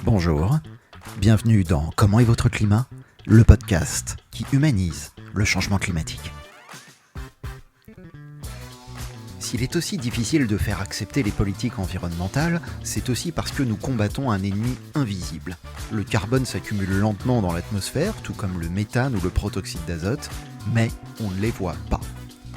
Bonjour, bienvenue dans Comment est votre climat ? Le podcast qui humanise le changement climatique. S'il est aussi difficile de faire accepter les politiques environnementales, c'est aussi parce que nous combattons un ennemi invisible. Le carbone s'accumule lentement dans l'atmosphère, tout comme le méthane ou le protoxyde d'azote, mais on ne les voit pas.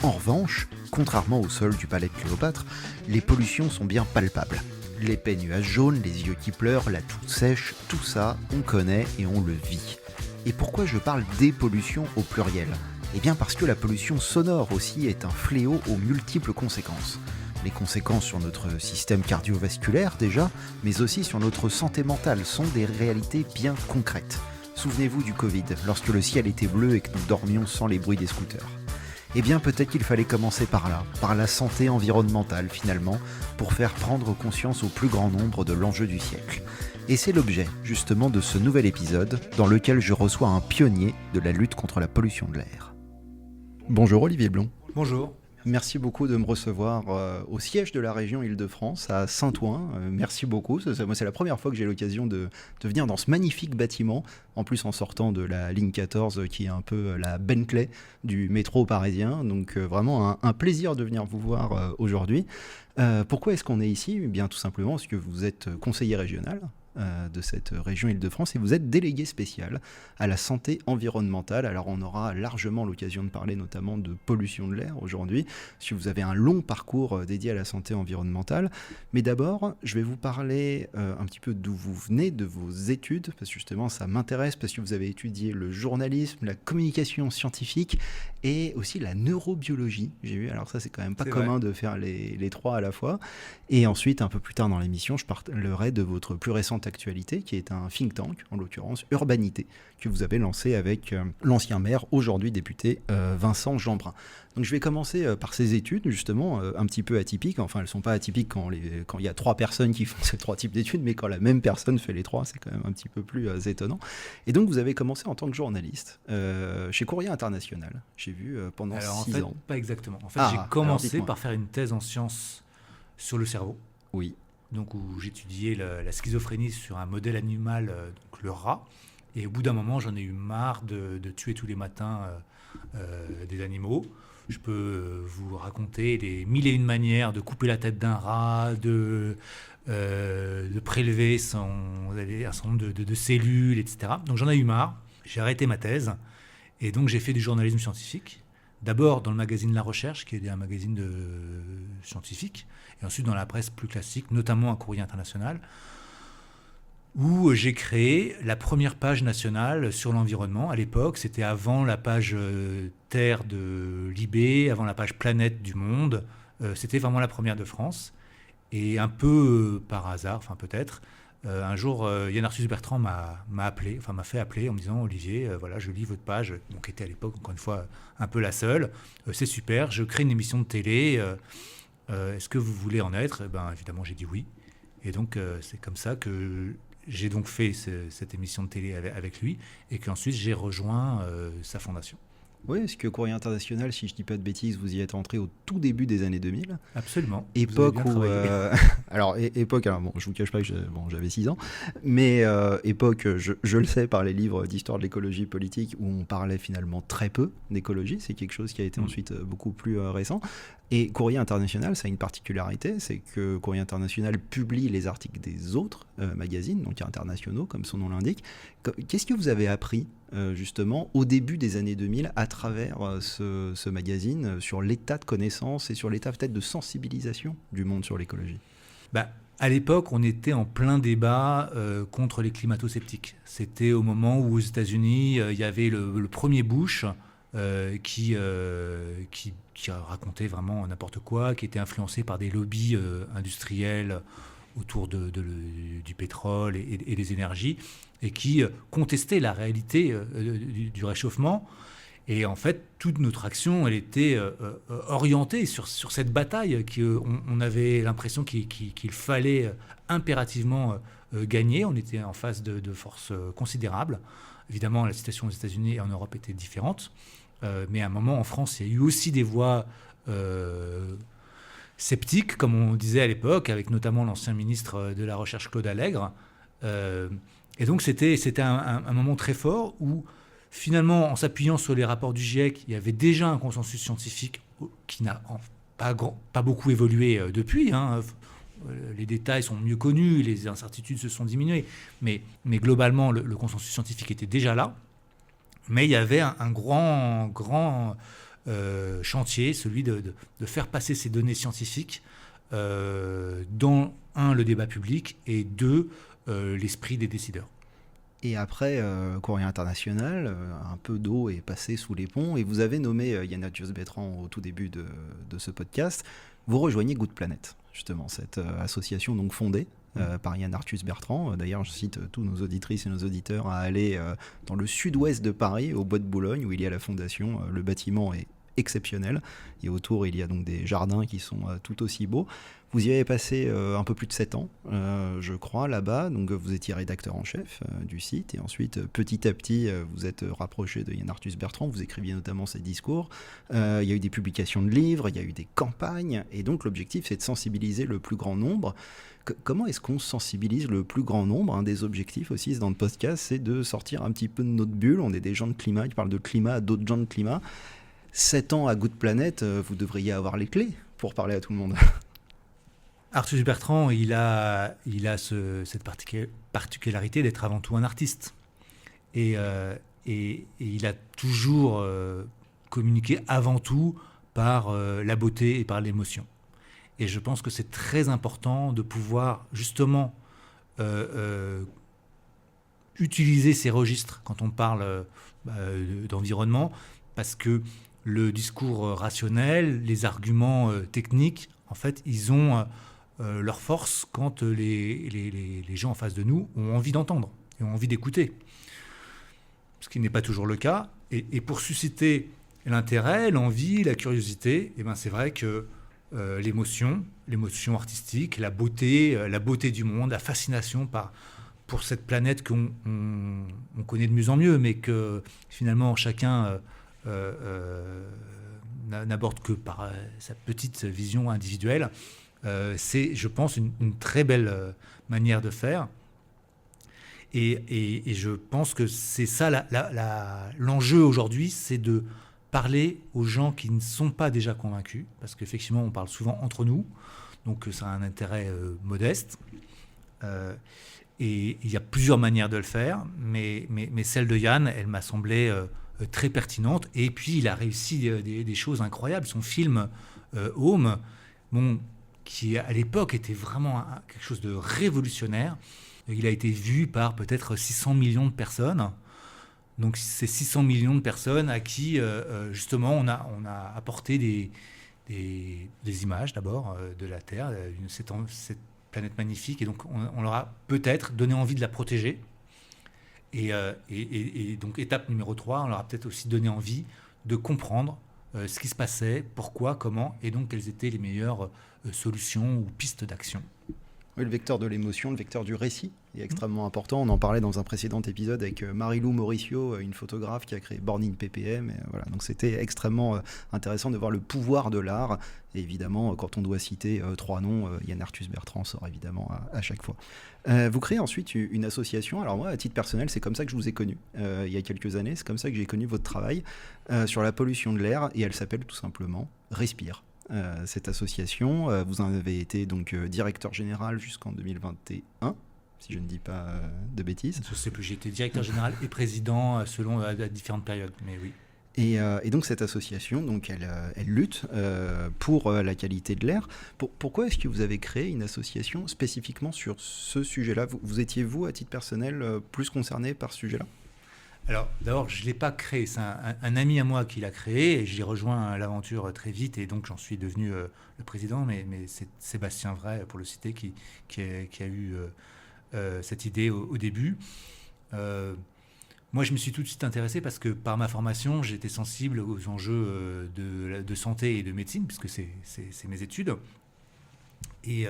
En revanche, contrairement au sol du palais de Cléopâtre, les pollutions sont bien palpables. L'épais nuage jaune, les yeux qui pleurent, la toux sèche, tout ça, on connaît et on le vit. Et pourquoi je parle des pollutions au pluriel ? Eh bien parce que la pollution sonore aussi est un fléau aux multiples conséquences. Les conséquences sur notre système cardiovasculaire déjà, mais aussi sur notre santé mentale sont des réalités bien concrètes. Souvenez-vous du Covid, lorsque le ciel était bleu et que nous dormions sans les bruits des scooters. Eh bien peut-être qu'il fallait commencer par là, par la santé environnementale finalement, pour faire prendre conscience au plus grand nombre de l'enjeu du siècle. Et c'est l'objet justement de ce nouvel épisode dans lequel je reçois un pionnier de la lutte contre la pollution de l'air. Bonjour Olivier Blon. Bonjour. Merci beaucoup de me recevoir au siège de la région Île-de-France, à Saint-Ouen. Merci beaucoup. Moi, c'est la première fois que j'ai l'occasion de venir dans ce magnifique bâtiment, en plus en sortant de la ligne 14, qui est un peu la Bentley du métro parisien. Donc vraiment un plaisir de venir vous voir aujourd'hui. Pourquoi est-ce qu'on est ici ? Eh bien, tout simplement parce que vous êtes conseiller régional de cette région Île-de-France et vous êtes délégué spécial à la santé environnementale. Alors on aura largement l'occasion de parler notamment de pollution de l'air aujourd'hui, parce que vous avez un long parcours dédié à la santé environnementale. Mais d'abord, je vais vous parler un petit peu d'où vous venez, de vos études, parce que justement ça m'intéresse, parce que vous avez étudié le journalisme, la communication scientifique et aussi la neurobiologie. J'ai vu, alors ça c'est quand même pas commun de faire les trois à la fois. Et ensuite, un peu plus tard dans l'émission, je parlerai de votre plus récente actualité, qui est un think tank, en l'occurrence Urbanité, que vous avez lancé avec l'ancien maire, aujourd'hui député, Vincent Jeanbrun. Donc je vais commencer par ces études, justement, un petit peu atypiques. Enfin, elles ne sont pas atypiques quand il y a trois personnes qui font ces trois types d'études, mais quand la même personne fait les trois, c'est quand même un petit peu plus étonnant. Et donc, vous avez commencé en tant que journaliste chez Courrier International, j'ai vu, pendant 6 ans. Pas exactement. En fait, j'ai commencé par faire une thèse en sciences sur le cerveau. Oui. Donc où j'étudiais la schizophrénie sur un modèle animal, donc le rat. Et au bout d'un moment, j'en ai eu marre de tuer tous les matins des animaux. Je peux vous raconter les mille et une manières de couper la tête d'un rat, de prélever un certain nombre de cellules, etc. Donc j'en ai eu marre. J'ai arrêté ma thèse. Et donc j'ai fait du journalisme scientifique. D'abord dans le magazine La Recherche, qui est un magazine scientifique, et ensuite dans la presse plus classique, notamment à Courrier International, où j'ai créé la première page nationale sur l'environnement. À l'époque, c'était avant la page Terre de Libé, avant la page Planète du Monde. C'était vraiment la première de France. Et un peu par hasard, enfin peut-être, un jour, Yann Arthus-Bertrand m'a fait appeler en me disant « Olivier, voilà, je lis votre page », donc qui était à l'époque, encore une fois, un peu la seule. C'est super, je crée une émission de télé. Est-ce que vous voulez en être ? Évidemment, j'ai dit oui. Et donc, c'est comme ça que j'ai donc fait cette émission de télé avec lui et qu'ensuite, j'ai rejoint sa fondation. Oui, parce que Courrier International, si je ne dis pas de bêtises, vous y êtes entré au tout début des années 2000. Absolument. Époque où... alors, bon, je ne vous cache pas que j'avais 6 ans, mais époque, je le sais par les livres d'histoire de l'écologie politique, où on parlait finalement très peu d'écologie. C'est quelque chose qui a été ensuite beaucoup plus récent. Et Courrier International, ça a une particularité, c'est que Courrier International publie les articles des autres magazines, donc internationaux, comme son nom l'indique. Qu'est-ce que vous avez appris justement au début des années 2000 à travers ce magazine sur l'état de connaissance et sur l'état peut-être de sensibilisation du monde sur l'écologie ? À l'époque, on était en plein débat contre les climato-sceptiques. C'était au moment où aux États-Unis, il y avait le premier Bush qui racontait vraiment n'importe quoi, qui était influencé par des lobbies industriels autour du pétrole et des énergies, et qui contestait la réalité du réchauffement. Et en fait, toute notre action, elle était orientée sur cette bataille qu'on avait l'impression qu'il fallait impérativement gagner. On était en face de forces considérables. Évidemment, la situation aux États-Unis et en Europe était différente. Mais à un moment, en France, il y a eu aussi des voix sceptiques, comme on disait à l'époque, avec notamment l'ancien ministre de la Recherche, Claude Allègre, Et donc c'était un moment très fort où finalement, en s'appuyant sur les rapports du GIEC, il y avait déjà un consensus scientifique qui n'a pas beaucoup évolué depuis. Les détails sont mieux connus, les incertitudes se sont diminuées, mais globalement, le consensus scientifique était déjà là. Mais il y avait un grand chantier, celui de faire passer ces données scientifiques dans, un, le débat public, et deux, l'esprit des décideurs. Et après, Courrier International, un peu d'eau est passée sous les ponts, et vous avez nommé Yann Arthus-Bertrand au tout début de ce podcast. Vous rejoignez Good Planet, justement, cette association donc fondée par Yann Arthus-Bertrand. D'ailleurs, je cite tous nos auditrices et nos auditeurs à aller dans le sud-ouest de Paris, au Bois de Boulogne, où il y a la fondation. Le bâtiment est exceptionnel, et autour, il y a donc des jardins qui sont tout aussi beaux. Vous y avez passé un peu plus de 7 ans, je crois, là-bas. Donc vous étiez rédacteur en chef du site, et ensuite, petit à petit, vous êtes rapproché de Yann Arthus-Bertrand. Vous écriviez notamment ses discours. Il y a eu des publications de livres, il y a eu des campagnes, et donc l'objectif, c'est de sensibiliser le plus grand nombre. Comment est-ce qu'on sensibilise le plus grand nombre ? Un des objectifs aussi dans le podcast, c'est de sortir un petit peu de notre bulle. On est des gens de climat qui parlent de climat à d'autres gens de climat. 7 ans à Good Planet, vous devriez avoir les clés pour parler à tout le monde. Arthus-Bertrand, il a cette particularité d'être avant tout un artiste. Et il a toujours communiqué avant tout par la beauté et par l'émotion. Et je pense que c'est très important de pouvoir justement utiliser ces registres quand on parle d'environnement, parce que le discours rationnel, les arguments techniques, en fait, ils ont leur force quand les gens en face de nous ont envie d'entendre et ont envie d'écouter. Ce qui n'est pas toujours le cas. Et pour susciter l'intérêt, l'envie, la curiosité, eh ben c'est vrai que l'émotion artistique, la beauté du monde, la fascination pour cette planète qu'on connaît de mieux en mieux, mais que finalement chacun n'aborde que par sa petite vision individuelle. C'est, je pense, une très belle manière de faire. Et je pense que c'est ça l'enjeu aujourd'hui, c'est de parler aux gens qui ne sont pas déjà convaincus, parce qu'effectivement, on parle souvent entre nous, donc ça a un intérêt modeste. Et il y a plusieurs manières de le faire, mais celle de Yann, elle m'a semblé très pertinente. Et puis, il a réussi des choses incroyables. Son film Home, qui à l'époque était vraiment quelque chose de révolutionnaire, il a été vu par peut-être 600 millions de personnes. Donc, c'est 600 millions de personnes à qui, justement, on a apporté des images, d'abord, de la Terre, cette planète magnifique. Et donc, on leur a peut-être donné envie de la protéger. Et donc, étape numéro 3, on leur a peut-être aussi donné envie de comprendre ce qui se passait, pourquoi, comment, et donc quelles étaient les meilleures solutions ou pistes d'action. Oui, le vecteur de l'émotion, le vecteur du récit est extrêmement important. On en parlait dans un précédent épisode avec Marie-Lou Mauricio, une photographe qui a créé Born in PPM. Et voilà. Donc c'était extrêmement intéressant de voir le pouvoir de l'art. Et évidemment, quand on doit citer 3 noms, Yann Arthus-Bertrand sort évidemment à chaque fois. Vous créez ensuite une association. Alors moi, à titre personnel, c'est comme ça que je vous ai connu il y a quelques années. C'est comme ça que j'ai connu votre travail sur la pollution de l'air. Et elle s'appelle tout simplement Respire. Cette association, vous en avez été donc directeur général jusqu'en 2021, si je ne dis pas de bêtises. Je ne sais plus, j'ai été directeur général et président selon à différentes périodes, mais oui. Et donc cette association, donc elle lutte pour la qualité de l'air. Pourquoi est-ce que vous avez créé une association spécifiquement sur ce sujet-là ? Vous étiez, vous, à titre personnel, plus concerné par ce sujet-là ? Alors, d'abord, je ne l'ai pas créé. C'est un ami à moi qui l'a créé, et j'ai rejoint l'aventure très vite, et donc j'en suis devenu le président. Mais c'est Sébastien Vray, pour le citer, qui a eu cette idée au début. Moi, je me suis tout de suite intéressé parce que, par ma formation, j'étais sensible aux enjeux de santé et de médecine, puisque c'est mes études. Et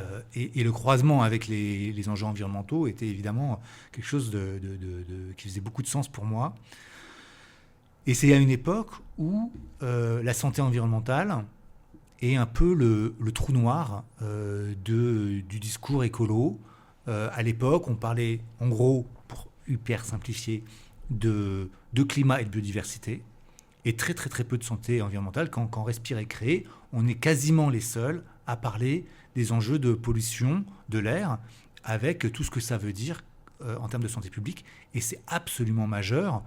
le croisement avec les enjeux environnementaux était évidemment quelque chose qui faisait beaucoup de sens pour moi. Et c'est à une époque où la santé environnementale est un peu le trou noir du discours écolo, À l'époque, on parlait, en gros, pour hyper simplifier, de climat et de biodiversité, et très très très peu de santé environnementale. Quand Respire est créé, on est quasiment les seuls à parler des enjeux de pollution de l'air, avec tout ce que ça veut dire en termes de santé publique, et c'est absolument majeur.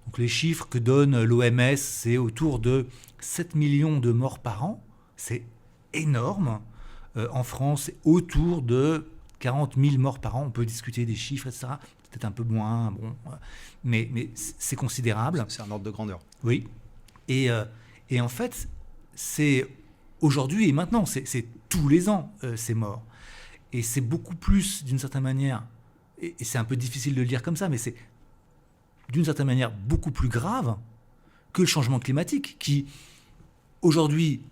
Donc les chiffres que donne l'OMS, c'est autour de 7 millions de morts par an, c'est énorme. En France, c'est autour de 40 000 morts par an, on peut discuter des chiffres, etc. Peut-être un peu moins, bon, mais c'est considérable. C'est un ordre de grandeur. Oui. Et en fait, c'est aujourd'hui et maintenant, c'est tous les ans, ces morts. Et c'est beaucoup plus, d'une certaine manière, et c'est un peu difficile de le dire comme ça, mais c'est d'une certaine manière beaucoup plus grave que le changement climatique, qui aujourd'hui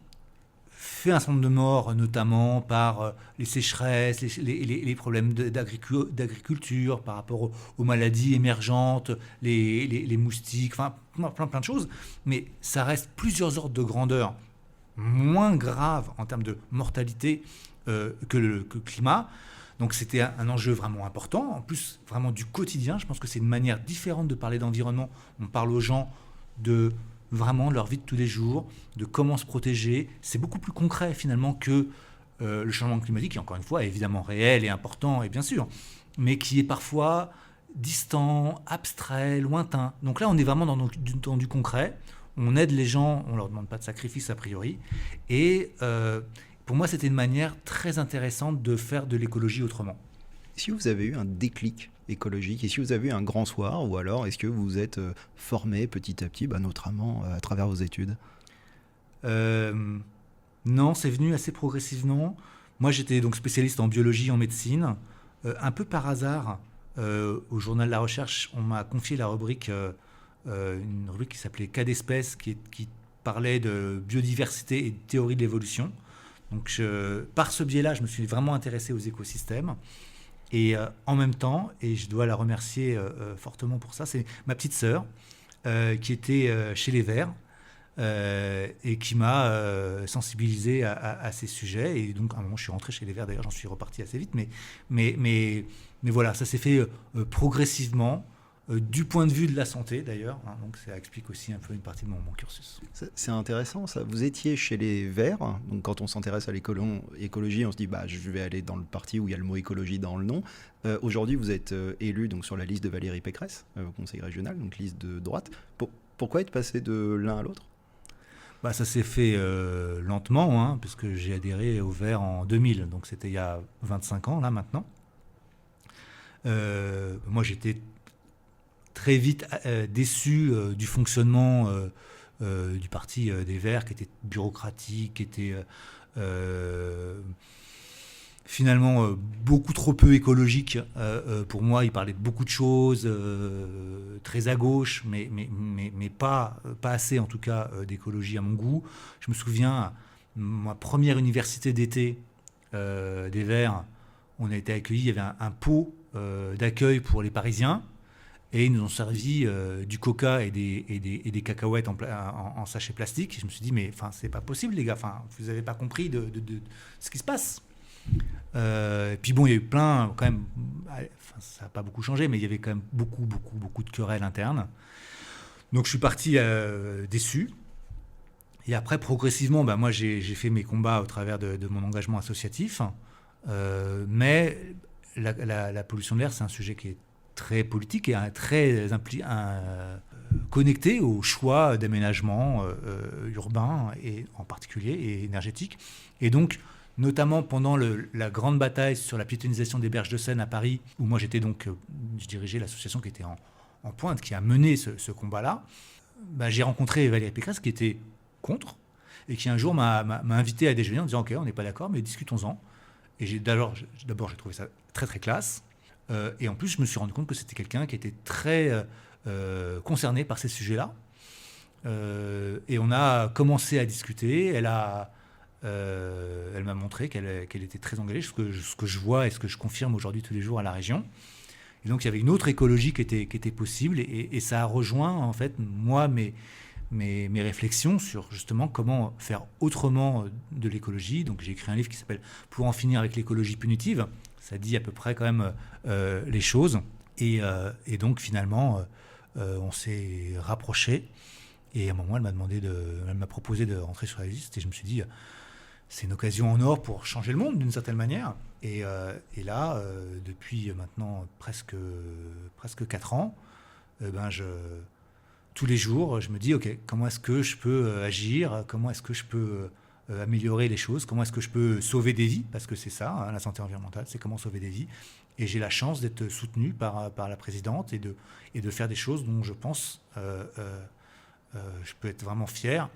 fait un certain nombre de morts, notamment par les sécheresses, les problèmes d'agriculture, par rapport aux maladies émergentes, les moustiques, enfin plein de choses. Mais ça reste plusieurs ordres de grandeur moins graves en termes de mortalité que le climat. Donc c'était un enjeu vraiment important, en plus vraiment du quotidien. Je pense que c'est une manière différente de parler d'environnement. On parle aux gens de vraiment leur vie de tous les jours, de comment se protéger. C'est beaucoup plus concret finalement que le changement climatique, qui encore une fois est évidemment réel et important, et bien sûr, mais qui est parfois distant, abstrait, lointain. Donc là, on est vraiment dans du concret. On aide les gens, on ne leur demande pas de sacrifice a priori. Et pour moi, c'était une manière très intéressante de faire de l'écologie autrement. Si vous avez eu un déclic écologique, et si vous avez eu un grand soir, ou alors est-ce que vous êtes formé petit à petit, notamment à travers vos études? Non, c'est venu assez progressivement. Moi, j'étais donc spécialiste en biologie, en médecine. Un peu par hasard, au journal de la recherche, on m'a confié la rubrique, une rubrique qui s'appelait Cas d'espèces, qui parlait de biodiversité et de théorie de l'évolution. Donc, par ce biais-là, je me suis vraiment intéressé aux écosystèmes. Et en même temps, et je dois la remercier fortement pour ça, c'est ma petite sœur qui était chez les Verts et qui m'a sensibilisé à ces sujets. Et donc, à un moment, je suis rentré chez les Verts. D'ailleurs, j'en suis reparti assez vite. Mais voilà, ça s'est fait progressivement. Du point de vue de la santé d'ailleurs, hein, donc ça explique aussi un peu une partie de mon cursus. C'est intéressant ça. Vous étiez chez les Verts, donc quand on s'intéresse à l'écologie, on se dit je vais aller dans le parti où il y a le mot écologie dans le nom. Aujourd'hui, vous êtes élu donc sur la liste de Valérie Pécresse au Conseil régional, donc liste de droite. Pourquoi être passé de l'un à l'autre? Ça s'est fait lentement, hein, puisque j'ai adhéré aux Verts en 2000, donc c'était il y a 25 ans là maintenant. Moi j'étais très vite déçu du fonctionnement du parti des Verts, qui était bureaucratique, qui était finalement beaucoup trop peu écologique. Pour moi, il parlait de beaucoup de choses, très à gauche, mais pas assez en tout cas d'écologie à mon goût. Je me souviens, ma première université d'été des Verts, on a été accueillis, il y avait un pot d'accueil pour les Parisiens. Et ils nous ont servi du coca et des cacahuètes en sachet plastique. Et je me suis dit, mais c'est pas possible, les gars. Vous n'avez pas compris de ce qui se passe. Et puis bon, il y a eu plein, quand même, ça n'a pas beaucoup changé, mais il y avait quand même beaucoup de querelles internes. Donc je suis parti déçu. Et après, progressivement, moi, j'ai fait mes combats au travers de mon engagement associatif. Mais la pollution de l'air, c'est un sujet qui est très politique et très connecté au choix d'aménagement urbain et en particulier et énergétique. Et donc, notamment pendant la grande bataille sur la piétonisation des berges de Seine à Paris, où moi j'étais donc, je dirigeais l'association qui était en pointe, qui a mené ce combat-là, j'ai rencontré Valérie Pécresse qui était contre et qui un jour m'a invité à déjeuner en disant « Ok, on n'est pas d'accord, mais discutons-en ». Et d'abord, j'ai trouvé ça très très classe. Et en plus, je me suis rendu compte que c'était quelqu'un qui était très concerné par ces sujets-là. Et on a commencé à discuter. Elle m'a montré qu'elle était très engagée, ce que je vois et ce que je confirme aujourd'hui tous les jours à la région. Et donc, il y avait une autre écologie qui était possible. Et ça a rejoint, en fait, moi, mes réflexions sur justement comment faire autrement de l'écologie. Donc, j'ai écrit un livre qui s'appelle « Pour en finir avec l'écologie punitive ». ça dit à peu près quand même les choses. Et donc finalement, on s'est rapprochés. Et à un moment, elle m'a proposé de rentrer sur la liste. Et je me suis dit, c'est une occasion en or pour changer le monde d'une certaine manière. Et là, depuis maintenant presque 4 ans, tous les jours, je me dis, OK, comment est-ce que je peux agir? Comment est-ce que je peux améliorer les choses? Comment est-ce que je peux sauver des vies? Parce que c'est ça, hein, la santé environnementale, c'est comment sauver des vies. Et j'ai la chance d'être soutenu par la présidente et de faire des choses dont je pense je peux être vraiment fier.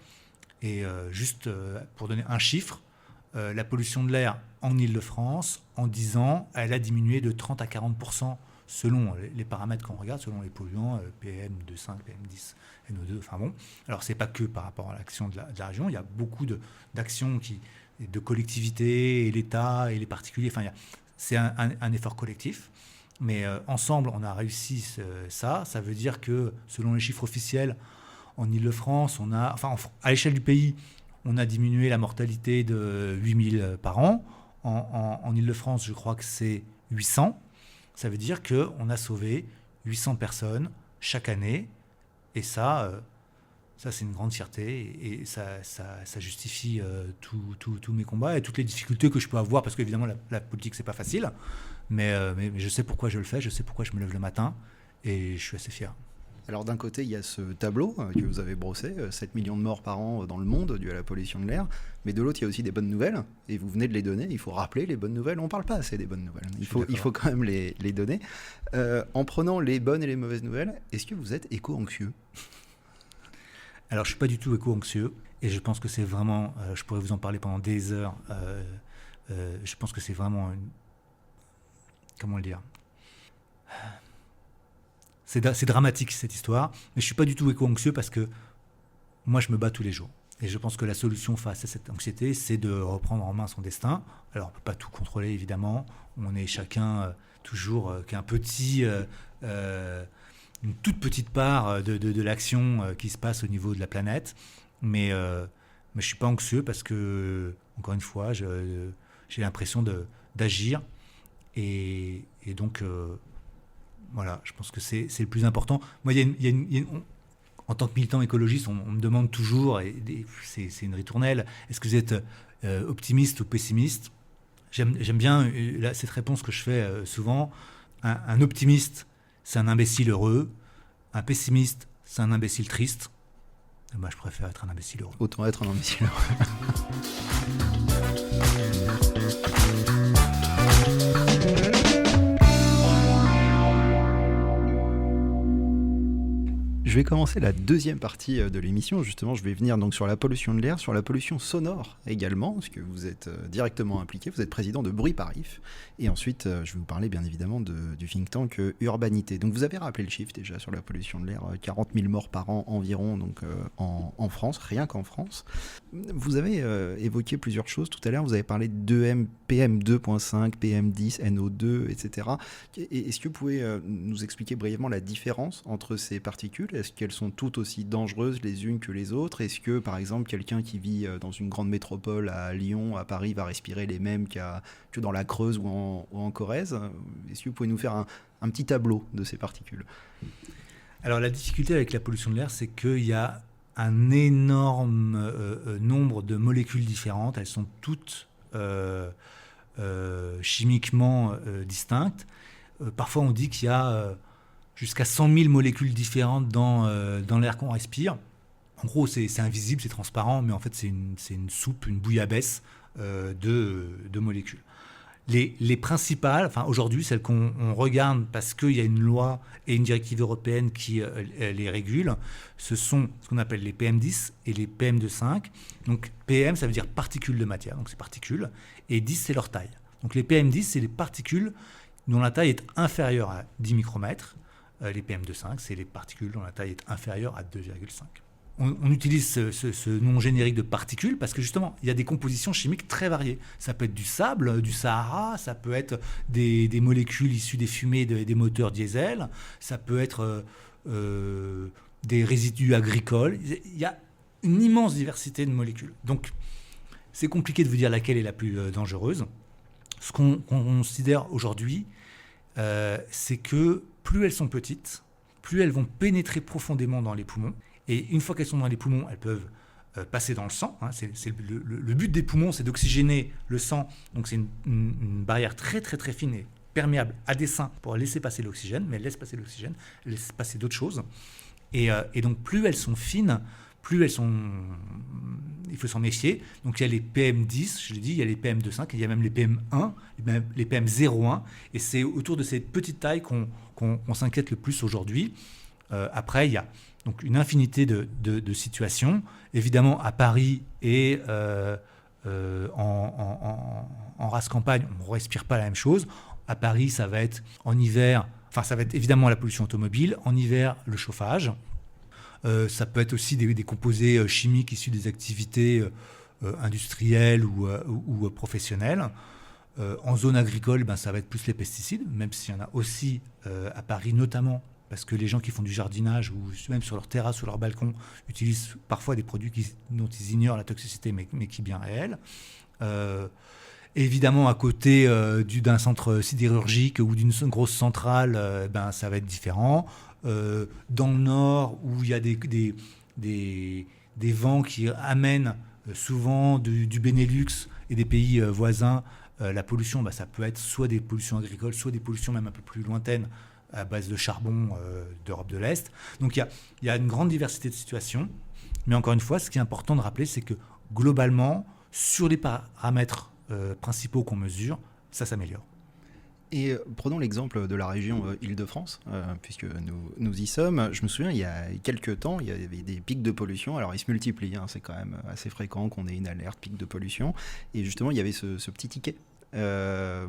Et juste pour donner un chiffre, la pollution de l'air en Île-de-France, en 10 ans, elle a diminué de 30 à 40% selon les paramètres qu'on regarde, selon les polluants, PM2,5, PM10, NO2, enfin bon. Alors, c'est pas que par rapport à l'action de la région, il y a beaucoup d'actions de collectivités, et l'État, et les particuliers, enfin, c'est un effort collectif. Mais ensemble, on a réussi ça. Ça veut dire que, selon les chiffres officiels, en Île-de-France, à l'échelle du pays, on a diminué la mortalité de 8000 par an. En Île-de-France, je crois que c'est 800. Ça veut dire qu'on a sauvé 800 personnes chaque année. Et ça c'est une grande fierté. Et ça justifie tous mes combats et toutes les difficultés que je peux avoir. Parce qu'évidemment, la politique, c'est pas facile. Mais je sais pourquoi je le fais. Je sais pourquoi je me lève le matin. Et je suis assez fier. Alors d'un côté, il y a ce tableau que vous avez brossé, 7 millions de morts par an dans le monde dû à la pollution de l'air, mais de l'autre, il y a aussi des bonnes nouvelles, et vous venez de les donner, il faut rappeler les bonnes nouvelles, on ne parle pas assez des bonnes nouvelles, il faut quand même les donner. En prenant les bonnes et les mauvaises nouvelles, est-ce que vous êtes éco-anxieux ? Alors je ne suis pas du tout éco-anxieux, et je pense que c'est vraiment, je pourrais vous en parler pendant des heures, je pense que c'est vraiment, comment le dire ? C'est dramatique cette histoire, mais je ne suis pas du tout éco-anxieux parce que moi je me bats tous les jours. Et je pense que la solution face à cette anxiété, c'est de reprendre en main son destin. Alors on ne peut pas tout contrôler évidemment, on est chacun toujours qu'un petit, une toute petite part de l'action qui se passe au niveau de la planète. Mais je ne suis pas anxieux parce que, encore une fois, j'ai l'impression d'agir. Et donc... voilà, je pense que c'est le plus important. Moi, en tant que militant écologiste, on me demande toujours, et c'est une ritournelle, est-ce que vous êtes optimiste ou pessimiste ? J'aime bien cette réponse que je fais souvent. Un optimiste, c'est un imbécile heureux. Un pessimiste, c'est un imbécile triste. Et moi, je préfère être un imbécile heureux. Autant être un imbécile heureux. Je vais commencer la deuxième partie de l'émission. Justement, je vais venir donc sur la pollution de l'air, sur la pollution sonore également, parce que vous êtes directement impliqué. Vous êtes président de Bruit Parif. Et ensuite, je vais vous parler bien évidemment du think tank Urbanité. Donc vous avez rappelé le chiffre déjà sur la pollution de l'air, 40 000 morts par an environ donc, en France, rien qu'en France. Vous avez évoqué plusieurs choses tout à l'heure. Vous avez parlé de PM2.5, PM10, NO2, etc. Est-ce que vous pouvez nous expliquer brièvement la différence entre ces particules ? Est-ce qu'elles sont toutes aussi dangereuses les unes que les autres ? Est-ce que, par exemple, quelqu'un qui vit dans une grande métropole à Lyon, à Paris, va respirer les mêmes que dans la Creuse ou en Corrèze ? Est-ce que vous pouvez nous faire un petit tableau de ces particules ? Alors, la difficulté avec la pollution de l'air, c'est qu'il y a un énorme nombre de molécules différentes. Elles sont toutes chimiquement distinctes. Parfois, on dit qu'il y a... jusqu'à 100 000 molécules différentes dans l'air qu'on respire. En gros, c'est invisible, c'est transparent, mais en fait, c'est une soupe, une bouillabaisse de molécules. Les principales, enfin aujourd'hui, celles qu'on regarde parce qu'il y a une loi et une directive européenne qui les régulent, ce sont ce qu'on appelle les PM10 et les PM2,5. Donc PM, ça veut dire particules de matière, donc c'est particules, et 10, c'est leur taille. Donc les PM10, c'est les particules dont la taille est inférieure à 10 micromètres. Les PM2,5, c'est les particules dont la taille est inférieure à 2,5. On utilise ce nom générique de particules parce que justement, il y a des compositions chimiques très variées. Ça peut être du sable, du Sahara, ça peut être des molécules issues des fumées des moteurs diesel, ça peut être des résidus agricoles. Il y a une immense diversité de molécules. Donc, c'est compliqué de vous dire laquelle est la plus dangereuse. Ce qu'on considère aujourd'hui, c'est que plus elles sont petites, plus elles vont pénétrer profondément dans les poumons. Et une fois qu'elles sont dans les poumons, elles peuvent passer dans le sang. Le but des poumons, c'est d'oxygéner le sang. Donc c'est une barrière très très très fine et perméable à dessein pour laisser passer l'oxygène, mais elle laisse passer l'oxygène, elle laisse passer d'autres choses. Et donc plus elles sont fines, plus elles sont... Il faut s'en méfier. Donc il y a les PM10, je l'ai dit, il y a les PM2,5, il y a même les PM1, les PM0,1. Et c'est autour de cette petite taille qu'on s'inquiète le plus aujourd'hui. Après, il y a donc une infinité de situations. Évidemment, à Paris et en race campagne, on ne respire pas la même chose. À Paris, ça va être en hiver, ça va être évidemment la pollution automobile. En hiver, le chauffage. Ça peut être aussi des composés chimiques issus des activités industrielles ou professionnelles. En zone agricole, ça va être plus les pesticides, même s'il y en a aussi à Paris, notamment parce que les gens qui font du jardinage ou même sur leur terrasse ou leur balcon utilisent parfois des produits dont ils ignorent la toxicité, mais qui est bien réelle. Évidemment, à côté d'un centre sidérurgique ou d'une grosse centrale, ça va être différent. Dans le nord, où il y a des vents qui amènent souvent du Benelux et des pays voisins, la pollution, ça peut être soit des pollutions agricoles, soit des pollutions même un peu plus lointaines à base de charbon d'Europe de l'Est. Donc il y a une grande diversité de situations. Mais encore une fois, ce qui est important de rappeler, c'est que globalement, sur les paramètres principaux qu'on mesure, ça s'améliore. Et prenons l'exemple de la région Île-de-France, puisque nous y sommes. Je me souviens, il y a quelques temps, il y avait des pics de pollution. Alors, ils se multiplient, c'est quand même assez fréquent qu'on ait une alerte, pic de pollution. Et justement, il y avait ce petit ticket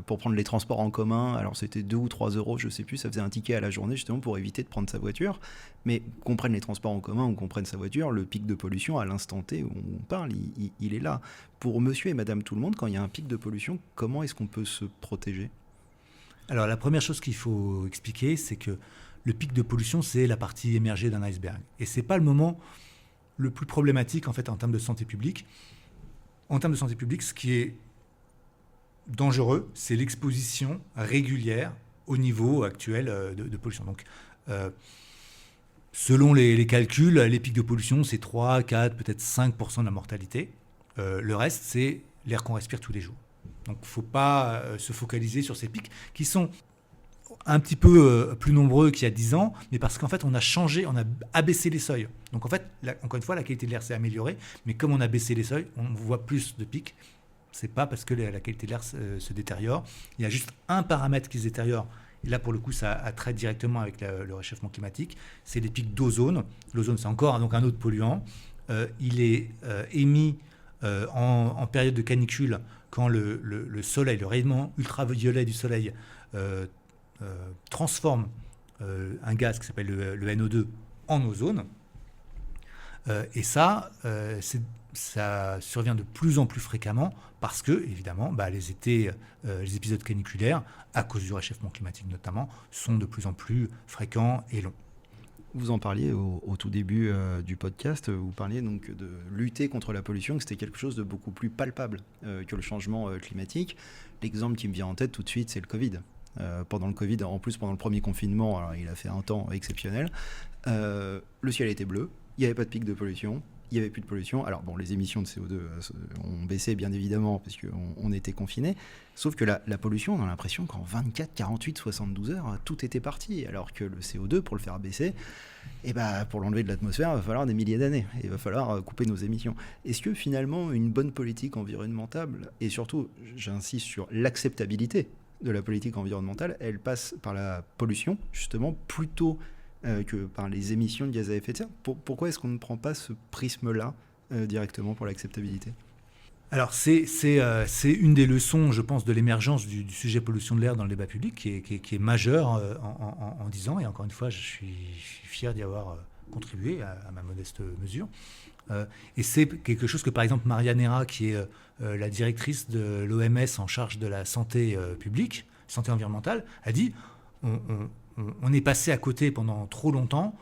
pour prendre les transports en commun. Alors, c'était 2 ou 3 euros, je ne sais plus. Ça faisait un ticket à la journée, justement, pour éviter de prendre sa voiture. Mais qu'on prenne les transports en commun ou qu'on prenne sa voiture, le pic de pollution, à l'instant T où on parle, il est là. Pour monsieur et madame tout le monde, quand il y a un pic de pollution, comment est-ce qu'on peut se protéger ? Alors la première chose qu'il faut expliquer, c'est que le pic de pollution, c'est la partie émergée d'un iceberg. Et ce n'est pas le moment le plus problématique en fait en termes de santé publique. En termes de santé publique, ce qui est dangereux, c'est l'exposition régulière au niveau actuel de pollution. Donc selon les calculs, les pics de pollution, c'est 3, 4, peut-être 5% de la mortalité. Le reste, c'est l'air qu'on respire tous les jours. Donc il ne faut pas se focaliser sur ces pics qui sont un petit peu plus nombreux qu'il y a 10 ans, mais parce qu'en fait on a changé, on a abaissé les seuils. Donc en fait, encore une fois, la qualité de l'air s'est améliorée, mais comme on a baissé les seuils, on voit plus de pics. Ce n'est pas parce que la qualité de l'air se détériore. Il y a juste un paramètre qui se détériore. Et là, pour le coup, ça a trait directement avec le réchauffement climatique. C'est les pics d'ozone. L'ozone, c'est encore donc un autre polluant. Il est émis en période de canicule, quand le soleil, le rayonnement ultraviolet du soleil transforme un gaz qui s'appelle le NO2 en ozone. Et ça survient de plus en plus fréquemment parce que, évidemment, les épisodes caniculaires, à cause du réchauffement climatique notamment, sont de plus en plus fréquents et longs. Vous en parliez au tout début du podcast, vous parliez donc de lutter contre la pollution, que c'était quelque chose de beaucoup plus palpable que le changement climatique. L'exemple qui me vient en tête tout de suite, c'est le Covid. Pendant le Covid, en plus pendant le premier confinement, alors il a fait un temps exceptionnel, le ciel était bleu, il n'y avait pas de pic de pollution, il n'y avait plus de pollution. Alors bon, les émissions de CO2 ont baissé bien évidemment parce qu'on était confinés, sauf que la pollution, on a l'impression qu'en 24, 48, 72 heures, tout était parti, alors que le CO2, pour le faire baisser, pour l'enlever de l'atmosphère, il va falloir des milliers d'années, il va falloir couper nos émissions. Est-ce que finalement, une bonne politique environnementale, et surtout, j'insiste sur l'acceptabilité de la politique environnementale, elle passe par la pollution, justement, plutôt que par les émissions de gaz à effet de serre. Pourquoi est-ce qu'on ne prend pas ce prisme-là directement pour l'acceptabilité ? Alors c'est une des leçons, je pense, de l'émergence du sujet pollution de l'air dans le débat public qui est majeur en 10 ans. Et encore une fois, je suis fier d'y avoir contribué à ma modeste mesure. Et c'est quelque chose que, par exemple, Maria Neira, qui est la directrice de l'OMS en charge de la santé publique, santé environnementale, a dit on est passé à côté pendant trop longtemps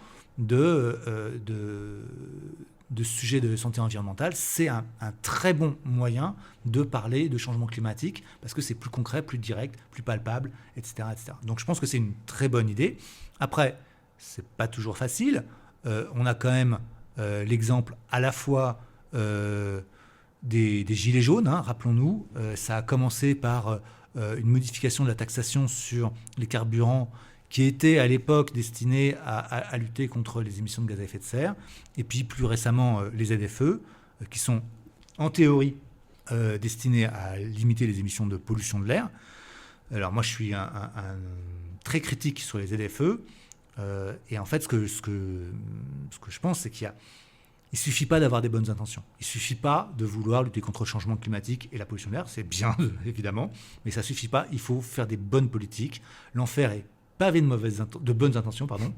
de sujets de santé environnementale, c'est un très bon moyen de parler de changement climatique, parce que c'est plus concret, plus direct, plus palpable, etc., etc. Donc je pense que c'est une très bonne idée. Après, c'est pas toujours facile. On a quand même l'exemple à la fois des gilets jaunes, hein, rappelons-nous. Ça a commencé par une modification de la taxation sur les carburants qui était à l'époque destiné à lutter contre les émissions de gaz à effet de serre, et puis plus récemment les ZFE, qui sont en théorie destinés à limiter les émissions de pollution de l'air. Alors moi je suis un très critique sur les ZFE, et en fait ce que je pense, c'est qu'il ne suffit pas d'avoir des bonnes intentions. Il ne suffit pas de vouloir lutter contre le changement climatique et la pollution de l'air, c'est bien évidemment, mais ça ne suffit pas, il faut faire des bonnes politiques. L'enfer est pavé de bonnes intentions, pardon.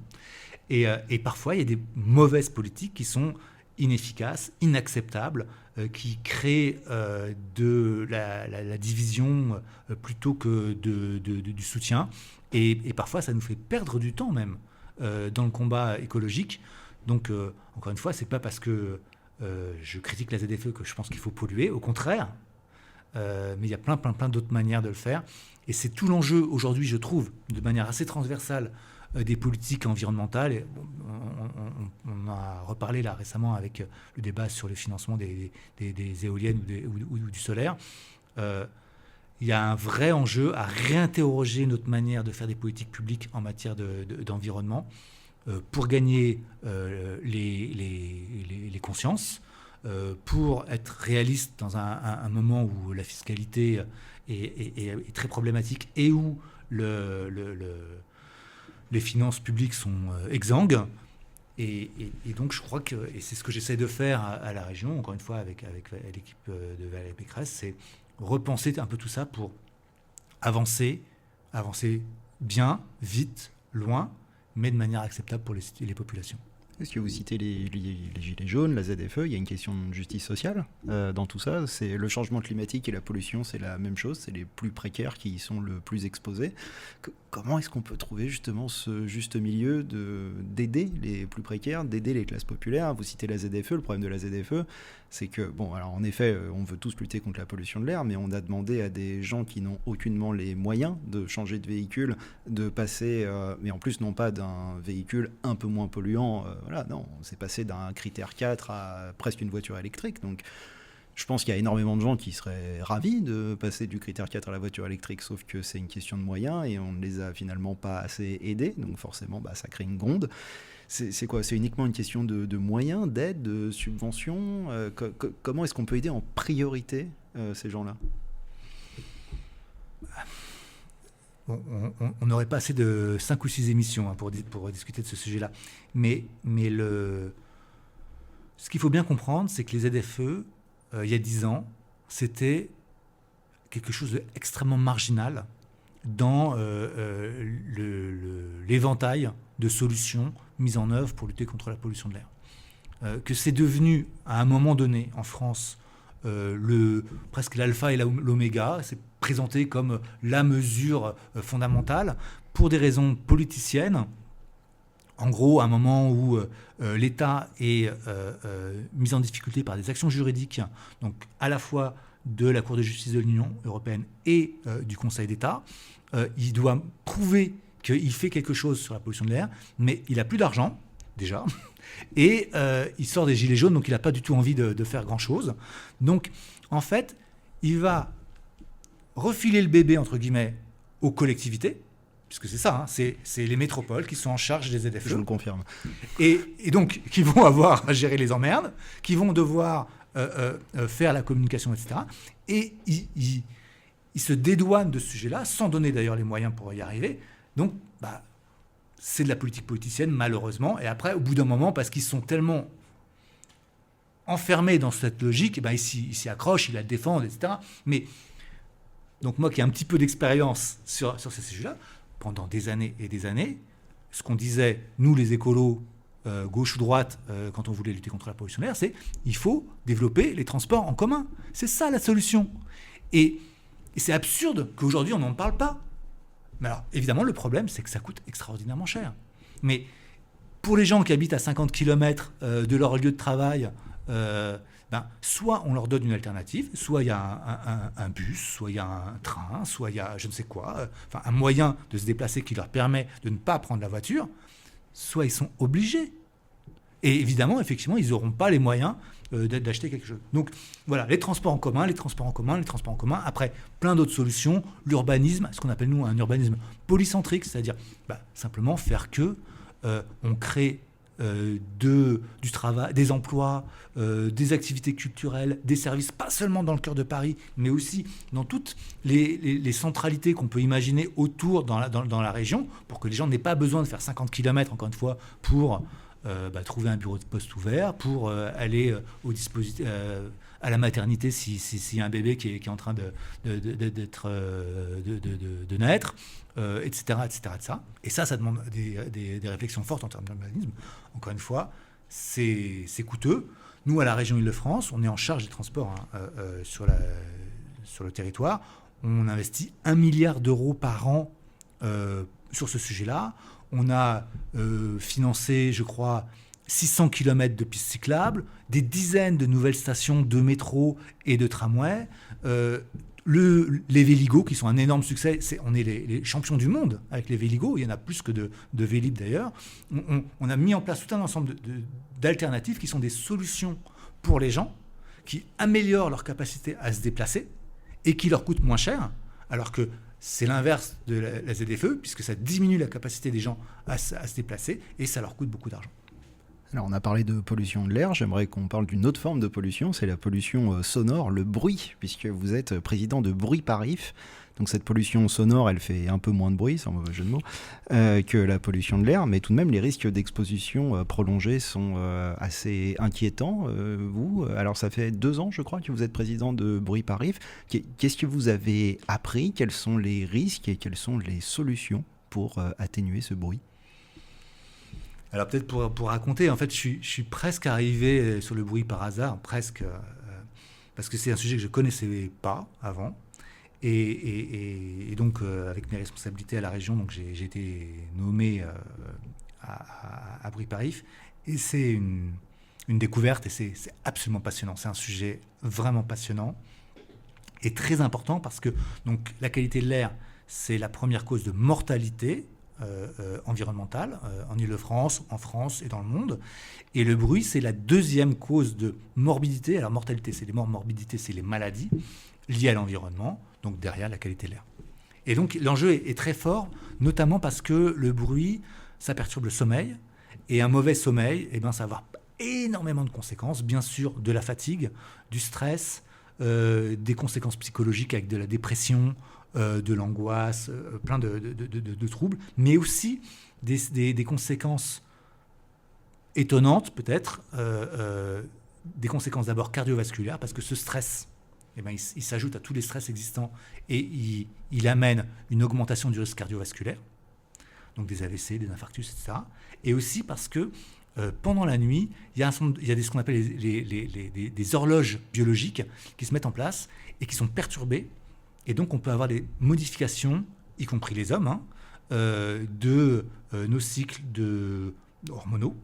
Et parfois, il y a des mauvaises politiques qui sont inefficaces, inacceptables, qui créent de la division plutôt que du soutien. Et parfois, ça nous fait perdre du temps même dans le combat écologique. Donc, encore une fois, c'est pas parce que je critique la ZFE que je pense qu'il faut polluer. Au contraire, mais il y a plein d'autres manières de le faire. Et c'est tout l'enjeu aujourd'hui, je trouve, de manière assez transversale, des politiques environnementales. Et on a reparlé là récemment avec le débat sur le financement des éoliennes ou du solaire. Il y a un vrai enjeu à réinterroger notre manière de faire des politiques publiques en matière d'environnement pour gagner les consciences, pour être réaliste dans un moment où la fiscalité est très problématique et où les finances publiques sont exsangues. Et donc je crois que, et c'est ce que j'essaie de faire à la région, encore une fois avec l'équipe de Valérie Pécresse, c'est repenser un peu tout ça pour avancer bien, vite, loin, mais de manière acceptable pour les populations. Est-ce que vous citez les gilets jaunes, la ZFE, il y a une question de justice sociale dans tout ça. C'est le changement climatique et la pollution, c'est la même chose, c'est les plus précaires qui y sont le plus exposés. Comment est-ce qu'on peut trouver justement ce juste milieu d'aider les plus précaires, d'aider les classes populaires? Vous citez la ZFE, le problème de la ZFE, c'est que, bon, alors en effet, on veut tous lutter contre la pollution de l'air, mais on a demandé à des gens qui n'ont aucunement les moyens de changer de véhicule, de passer, mais en plus non pas d'un véhicule un peu moins polluant, voilà, non, on s'est passé d'un critère 4 à presque une voiture électrique, donc je pense qu'il y a énormément de gens qui seraient ravis de passer du critère 4 à la voiture électrique, sauf que c'est une question de moyens et on ne les a finalement pas assez aidés, donc forcément ça crée une gronde. C'est quoi? C'est uniquement une question de moyens, d'aide, de subventions? Comment est-ce qu'on peut aider en priorité ces gens-là? Bon, on n'aurait pas assez de 5 ou 6 émissions pour discuter de ce sujet-là. Mais ce qu'il faut bien comprendre, c'est que les ZFE, il y a 10 ans, c'était quelque chose d'extrêmement marginal dans l'éventail de solutions mises en œuvre pour lutter contre la pollution de l'air. Que c'est devenu, à un moment donné, en France, presque l'alpha et l'oméga, c'est présenté comme la mesure fondamentale pour des raisons politiciennes. En gros, à un moment où l'État est mis en difficulté par des actions juridiques, donc à la fois de la Cour de justice de l'Union européenne et du Conseil d'État, il doit prouver qu'il fait quelque chose sur la pollution de l'air, mais il n'a plus d'argent, déjà, et il sort des gilets jaunes, donc il n'a pas du tout envie de faire grand-chose. Donc, en fait, il va refiler le bébé, entre guillemets, aux collectivités, puisque c'est ça, hein, c'est les métropoles qui sont en charge des ZFE. Je le confirme. Et donc, qui vont avoir à gérer les emmerdes, qui vont devoir faire la communication, etc. Et ils se dédouanent de ce sujet-là, sans donner d'ailleurs les moyens pour y arriver. Donc, c'est de la politique politicienne, malheureusement. Et après, au bout d'un moment, parce qu'ils sont tellement enfermés dans cette logique, ils s'y accrochent, ils la défendent, etc. Mais, donc moi qui ai un petit peu d'expérience sur ces sujets-là, pendant des années et des années, ce qu'on disait, nous les écolos, gauche ou droite, quand on voulait lutter contre la pollution de l'air, c'est il faut développer les transports en commun. C'est ça la solution. Et c'est absurde qu'aujourd'hui on n'en parle pas. Mais alors, évidemment, le problème, c'est que ça coûte extraordinairement cher. Mais Pour les gens qui habitent à 50 km de leur lieu de travail, soit on leur donne une alternative, soit il y a un bus, soit il y a un train, soit il y a je ne sais quoi, un moyen de se déplacer qui leur permet de ne pas prendre la voiture, soit ils sont obligés. Et évidemment, effectivement, ils n'auront pas les moyens d'acheter quelque chose. Donc voilà, les transports en commun. Après, plein d'autres solutions. L'urbanisme, ce qu'on appelle nous un urbanisme polycentrique, c'est-à-dire simplement faire que on crée du travail, des emplois, des activités culturelles, des services, pas seulement dans le cœur de Paris, mais aussi dans toutes les centralités qu'on peut imaginer autour dans la région, pour que les gens n'aient pas besoin de faire 50 km, encore une fois, pour trouver un bureau de poste ouvert, pour aller à la maternité s'il y a un bébé qui est en train de naître, etc., etc. Et ça demande des réflexions fortes en termes d'urbanisme. Encore une fois, c'est coûteux. Nous, à la région Île-de-France, on est en charge des transports sur le territoire. On investit 1 milliard d'euros par an sur ce sujet-là. On a financé, je crois, 600 km de pistes cyclables, des dizaines de nouvelles stations de métro et de tramway. Les Véligo, qui sont un énorme succès, on est les champions du monde avec les Véligo. Il y en a plus que de Vélib d'ailleurs. On a mis en place tout un ensemble d'alternatives qui sont des solutions pour les gens, qui améliorent leur capacité à se déplacer et qui leur coûtent moins cher, alors que c'est l'inverse de la ZFE, puisque ça diminue la capacité des gens à se déplacer et ça leur coûte beaucoup d'argent. Alors on a parlé de pollution de l'air, j'aimerais qu'on parle d'une autre forme de pollution, c'est la pollution sonore, le bruit, puisque vous êtes président de Bruit Parif. Donc cette pollution sonore, elle fait un peu moins de bruit, sans mauvais jeu de mots, que la pollution de l'air, mais tout de même les risques d'exposition prolongée sont assez inquiétants. Alors ça fait 2 ans, je crois, que vous êtes président de Bruit Parif. Qu'est-ce que vous avez appris? Quels sont les risques et quelles sont les solutions pour atténuer ce bruit? Alors peut-être pour raconter, en fait, je suis presque arrivé sur le bruit par hasard, presque, parce que c'est un sujet que je ne connaissais pas avant. Et donc, avec mes responsabilités à la région, donc j'ai été nommé à Bruit Parif. Et c'est une découverte et c'est absolument passionnant. C'est un sujet vraiment passionnant et très important parce que donc, la qualité de l'air, c'est la première cause de mortalité environnementale en Île-de-France, en France et dans le monde. Et le bruit, c'est la deuxième cause de morbidité. Alors, mortalité, c'est les morts, morbidité, c'est les maladies liées à l'environnement, donc derrière la qualité de l'air. Et donc, l'enjeu est très fort, notamment parce que le bruit, ça perturbe le sommeil. Et un mauvais sommeil, ça va avoir énormément de conséquences, bien sûr, de la fatigue, du stress, des conséquences psychologiques avec de la dépression, de l'angoisse, plein de troubles, mais aussi des conséquences étonnantes peut-être, des conséquences d'abord cardiovasculaires, parce que ce stress, il s'ajoute à tous les stress existants et il amène une augmentation du risque cardiovasculaire, donc des AVC, des infarctus, etc. Et aussi parce que pendant la nuit, il y a ce qu'on appelle des horloges biologiques qui se mettent en place et qui sont perturbées. Et donc, on peut avoir des modifications, y compris les hommes, de nos cycles hormonaux,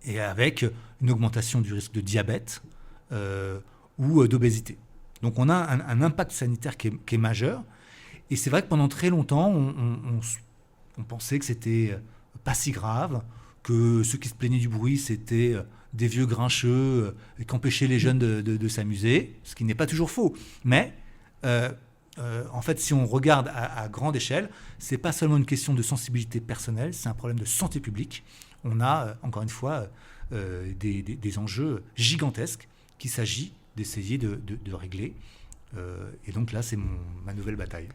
et avec une augmentation du risque de diabète ou d'obésité. Donc, on a un impact sanitaire qui est majeur. Et c'est vrai que pendant très longtemps, on pensait que c'était pas si grave, que ceux qui se plaignaient du bruit, c'était des vieux grincheux qui empêchaient les jeunes de s'amuser, ce qui n'est pas toujours faux. Mais en fait, si on regarde à grande échelle, ce n'est pas seulement une question de sensibilité personnelle, c'est un problème de santé publique. On a, encore une fois, des enjeux gigantesques qu'il s'agit d'essayer de régler. Et donc là, c'est ma nouvelle bataille.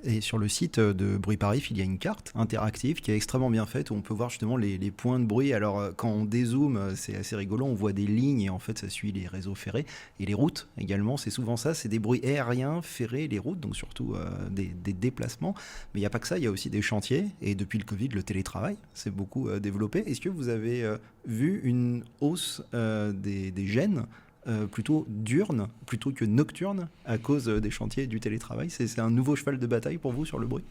Et sur le site de Bruit Parif, il y a une carte interactive qui est extrêmement bien faite où on peut voir justement les points de bruit. Alors quand on dézoome, c'est assez rigolo, on voit des lignes et en fait ça suit les réseaux ferrés. Et les routes également, c'est souvent ça, c'est des bruits aériens, ferrés, les routes, donc surtout des déplacements. Mais il n'y a pas que ça, il y a aussi des chantiers. Et depuis le Covid, le télétravail s'est beaucoup développé. Est-ce que vous avez vu une hausse des gènes plutôt diurne plutôt que nocturne à cause des chantiers et du télétravail? C'est un nouveau cheval de bataille pour vous sur le bruit?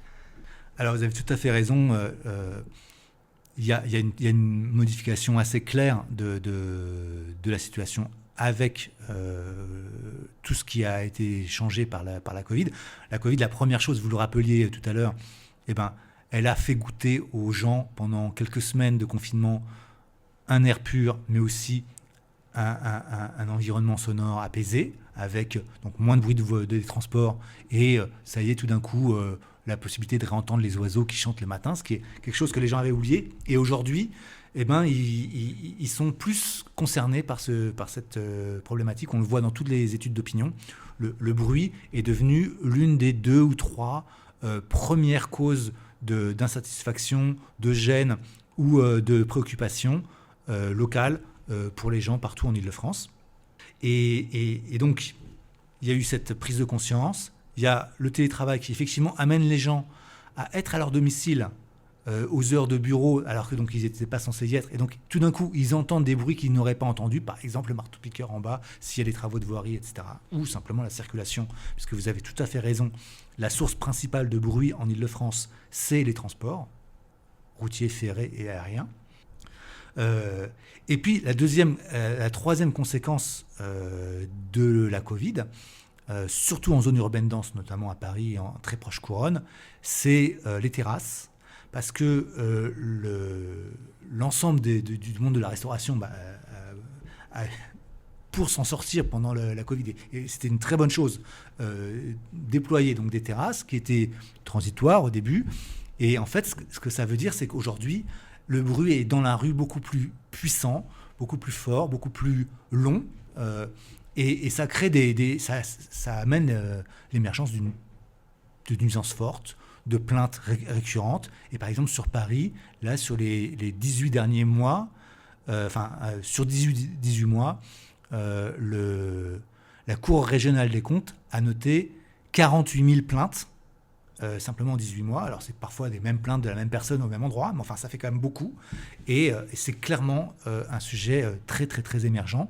Alors vous avez tout à fait raison. il y a une modification assez claire de la situation avec tout ce qui a été changé par la Covid. La Covid, la première chose, vous le rappeliez tout à l'heure, elle a fait goûter aux gens pendant quelques semaines de confinement un air pur, mais aussi un environnement sonore apaisé, avec donc moins de bruit des transports, et ça y est, tout d'un coup, la possibilité de réentendre les oiseaux qui chantent le matin, ce qui est quelque chose que les gens avaient oublié. Et aujourd'hui, ils sont plus concernés par cette problématique. On le voit dans toutes les études d'opinion. Le bruit est devenu l'une des 2 ou 3 premières causes d'insatisfaction, de gêne ou de préoccupation locale pour les gens partout en Île-de-France. Et donc, il y a eu cette prise de conscience. Il y a le télétravail qui, effectivement, amène les gens à être à leur domicile aux heures de bureau, alors que donc ils n'étaient pas censés y être. Et donc, tout d'un coup, ils entendent des bruits qu'ils n'auraient pas entendus, par exemple le marteau-piqueur en bas, s'il y a des travaux de voirie, etc. Ou simplement la circulation, puisque vous avez tout à fait raison. La source principale de bruit en Île-de-France, c'est les transports, routiers, ferrés et aériens. Et puis, la troisième conséquence de la Covid, surtout en zone urbaine dense, notamment à Paris et en très proche couronne, c'est les terrasses. Parce que l'ensemble du monde de la restauration, pour s'en sortir pendant la Covid, et c'était une très bonne chose, déployer donc des terrasses qui étaient transitoires au début. Et en fait, ce que ça veut dire, c'est qu'aujourd'hui, le bruit est dans la rue beaucoup plus puissant, beaucoup plus fort, beaucoup plus long. Et ça crée ça amène l'émergence de nuisances fortes, de plaintes récurrentes. Et par exemple, sur Paris, là, sur les 18 derniers mois, sur 18 mois, la Cour régionale des comptes a noté 48 000 plaintes, simplement en 18 mois. Alors, c'est parfois des mêmes plaintes de la même personne au même endroit, mais enfin, ça fait quand même beaucoup. Et c'est clairement un sujet très, très, très émergent.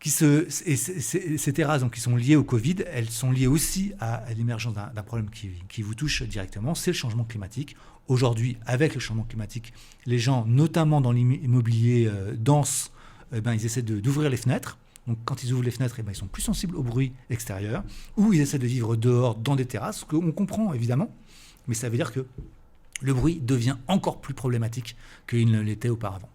Ces terrasses donc, qui sont liées au Covid, elles sont liées aussi à l'émergence d'un problème qui vous touche directement, c'est le changement climatique. Aujourd'hui, avec le changement climatique, les gens, notamment dans l'immobilier dense, ils essaient d'ouvrir les fenêtres. Donc quand ils ouvrent les fenêtres, ils sont plus sensibles au bruit extérieur, ou ils essaient de vivre dehors dans des terrasses, ce qu'on comprend évidemment, mais ça veut dire que le bruit devient encore plus problématique qu'il ne l'était auparavant.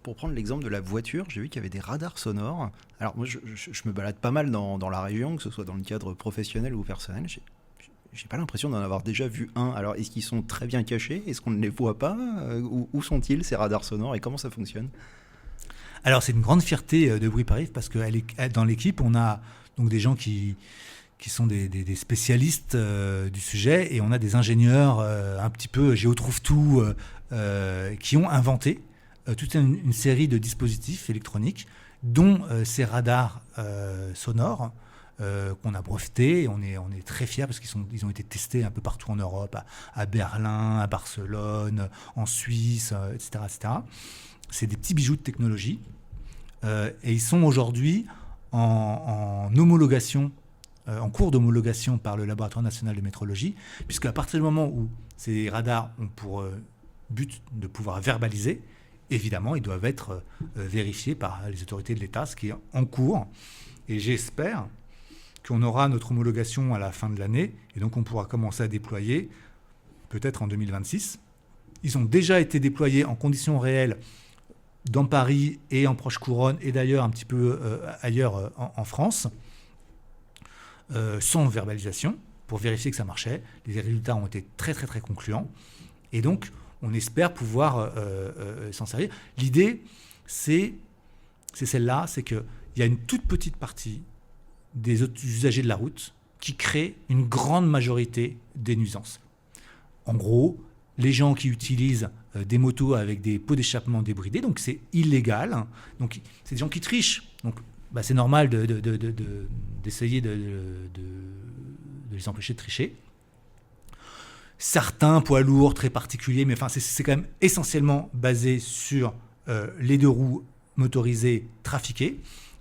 Pour prendre l'exemple de la voiture, j'ai vu qu'il y avait des radars sonores. Alors moi, je me balade pas mal dans la région, que ce soit dans le cadre professionnel ou personnel. J'ai pas l'impression d'en avoir déjà vu un. Alors, est-ce qu'ils sont très bien cachés? Est-ce qu'on ne les voit pas? Où sont-ils, ces radars sonores, et comment ça fonctionne? Alors, c'est une grande fierté de Bruit Paris, parce que dans l'équipe, on a donc des gens qui sont des spécialistes du sujet, et on a des ingénieurs un petit peu géotrouve-tout qui ont inventé toute une série de dispositifs électroniques, dont ces radars sonores qu'on a brevetés. On est très fiers parce qu'ils ont été testés un peu partout en Europe, à Berlin, à Barcelone, en Suisse, etc., etc. C'est des petits bijoux de technologie et ils sont aujourd'hui en homologation, en cours d'homologation par le Laboratoire national de métrologie, puisqu'à partir du moment où ces radars ont pour but de pouvoir verbaliser, évidemment, ils doivent être vérifiés par les autorités de l'État, ce qui est en cours. Et j'espère qu'on aura notre homologation à la fin de l'année, et donc on pourra commencer à déployer, peut-être en 2026. Ils ont déjà été déployés en conditions réelles dans Paris et en proche couronne, et d'ailleurs un petit peu ailleurs en France, sans verbalisation, pour vérifier que ça marchait. Les résultats ont été très, très, très concluants. Et donc, on espère pouvoir s'en servir. L'idée, c'est celle-là, c'est qu'il y a une toute petite partie des usagers de la route qui créent une grande majorité des nuisances. En gros, les gens qui utilisent des motos avec des pots d'échappement débridés, donc c'est illégal. Donc c'est des gens qui trichent. Donc c'est normal d'essayer de les empêcher de tricher. Certains poids lourds très particuliers, mais c'est quand même essentiellement basé sur les 2 roues motorisées trafiquées.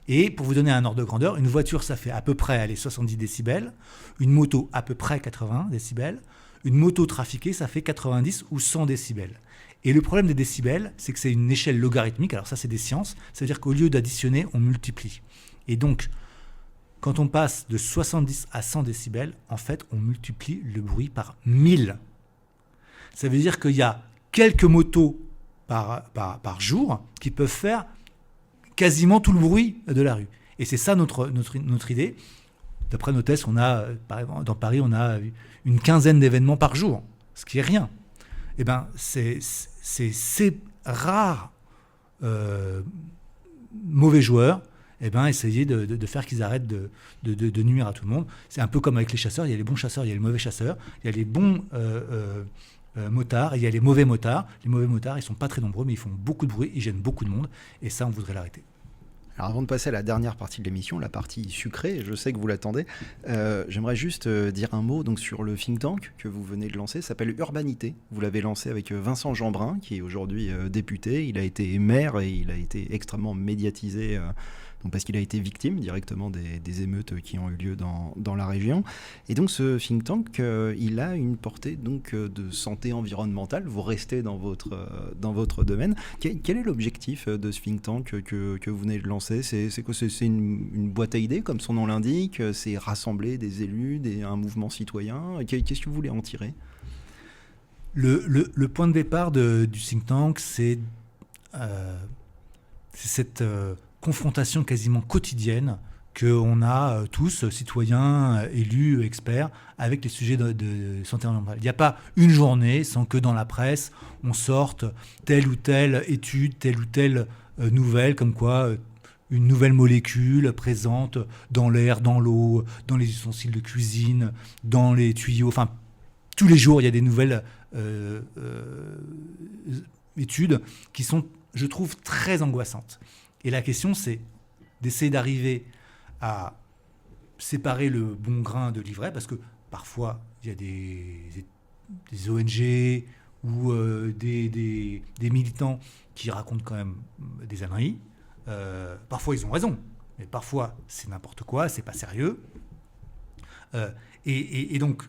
Et pour vous donner un ordre de grandeur, une voiture, ça fait à peu près 70 décibels, une moto à peu près 80 décibels, une moto trafiquée, ça fait 90 ou 100 décibels. Et le problème des décibels, c'est que c'est une échelle logarithmique. Alors ça, c'est des sciences. Ça veut dire qu'au lieu d'additionner, on multiplie. Et donc, quand on passe de 70 à 100 décibels, en fait, on multiplie le bruit par 1000. Ça veut dire qu'il y a quelques motos par jour qui peuvent faire quasiment tout le bruit de la rue. Et c'est ça notre idée. D'après nos tests, par exemple, dans Paris, on a une quinzaine d'événements par jour, ce qui est rien. Eh ben, c'est ces rares mauvais joueurs, eh ben, essayer de faire qu'ils arrêtent de nuire à tout le monde. C'est un peu comme avec les chasseurs, il y a les bons chasseurs, il y a les mauvais chasseurs, il y a les bons motards, et il y a les mauvais motards. Les mauvais motards, ils sont pas très nombreux, mais ils font beaucoup de bruit, ils gênent beaucoup de monde, et ça, on voudrait l'arrêter. Alors avant de passer à la dernière partie de l'émission, la partie sucrée, je sais que vous l'attendez, j'aimerais juste dire un mot donc, sur le think tank que vous venez de lancer, ça s'appelle Urbanité. Vous l'avez lancé avec Vincent Jeanbrun, qui est aujourd'hui député. Il a été maire et il a été extrêmement médiatisé donc parce qu'il a été victime directement des émeutes qui ont eu lieu dans la région. Et donc ce think tank, il a une portée donc, de santé environnementale. Vous restez dans votre domaine. Quel est l'objectif de ce think tank que vous venez de lancer ? C'est quoi ? C'est une boîte à idées, comme son nom l'indique ? C'est rassembler des élus, un mouvement citoyen ? Qu'est-ce que vous voulez en tirer ? Le point de départ du think tank, c'est cette confrontation quasiment quotidienne qu'on a tous, citoyens, élus, experts, avec les sujets de santé environnementale. Il n'y a pas une journée sans que dans la presse, on sorte telle ou telle étude, telle ou telle nouvelle, comme quoi une nouvelle molécule présente dans l'air, dans l'eau, dans les ustensiles de cuisine, dans les tuyaux. Enfin, tous les jours, il y a des nouvelles études qui sont, je trouve, très angoissantes. Et la question, c'est d'essayer d'arriver à séparer le bon grain de l'ivraie, parce que parfois, il y a des ONG ou des militants qui racontent quand même des âneries. Parfois, ils ont raison, mais parfois, c'est n'importe quoi, c'est pas sérieux. Et donc,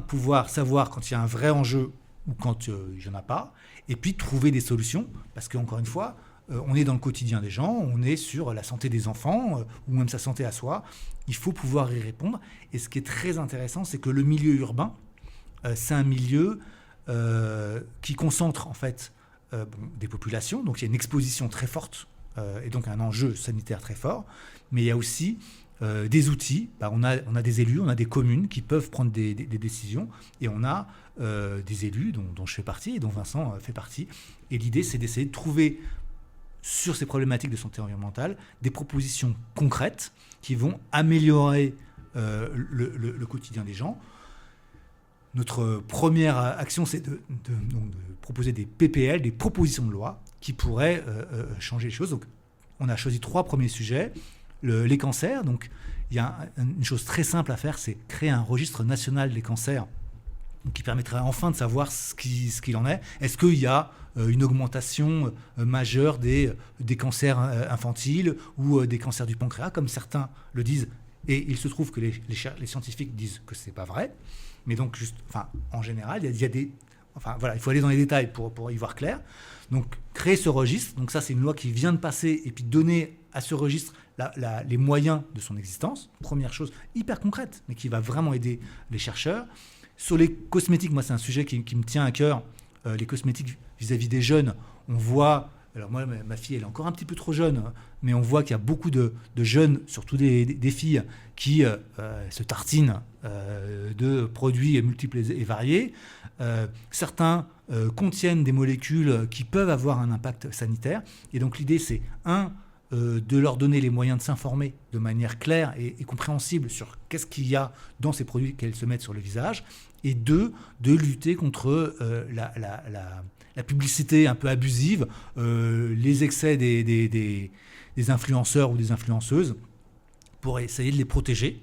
pouvoir savoir quand il y a un vrai enjeu ou quand il n'y en a pas, et puis trouver des solutions, parce qu'encore une fois, on est dans le quotidien des gens, on est sur la santé des enfants, ou même sa santé à soi. Il faut pouvoir y répondre. Et ce qui est très intéressant, c'est que le milieu urbain, c'est un milieu qui concentre en fait des populations. Donc il y a une exposition très forte et donc un enjeu sanitaire très fort. Mais il y a aussi des outils. On a des élus, on a des communes qui peuvent prendre des décisions. Et on a des élus dont je fais partie et dont Vincent fait partie. Et l'idée, c'est d'essayer de trouver sur ces problématiques de santé environnementale, des propositions concrètes qui vont améliorer le quotidien des gens. Notre première action, c'est de proposer des PPL, des propositions de loi, qui pourraient changer les choses. Donc, on a choisi 3 premiers sujets. Les cancers, donc il y a une chose très simple à faire, c'est créer un registre national des cancers qui permettrait enfin de savoir ce qu'il en est. Est-ce qu'il y a une augmentation majeure des cancers infantiles ou des cancers du pancréas, comme certains le disent, et il se trouve que les scientifiques disent que ce n'est pas vrai. Mais donc, en général, il y a des... Enfin, voilà, il faut aller dans les détails pour y voir clair. Donc, créer ce registre, donc ça, c'est une loi qui vient de passer, et puis donner à ce registre les moyens de son existence. Première chose hyper concrète, mais qui va vraiment aider les chercheurs. Sur les cosmétiques, moi, c'est un sujet qui me tient à cœur. Les cosmétiques vis-à-vis des jeunes, on voit... Alors moi, ma fille, elle est encore un petit peu trop jeune, mais on voit qu'il y a beaucoup de jeunes, surtout des filles, qui se tartinent de produits multiples et variés. Certains contiennent des molécules qui peuvent avoir un impact sanitaire. Et donc l'idée, c'est de leur donner les moyens de s'informer de manière claire et compréhensible sur qu'est-ce qu'il y a dans ces produits qu'elles se mettent sur le visage, et 2, de lutter contre la publicité un peu abusive, les excès des influenceurs ou des influenceuses, pour essayer de les protéger.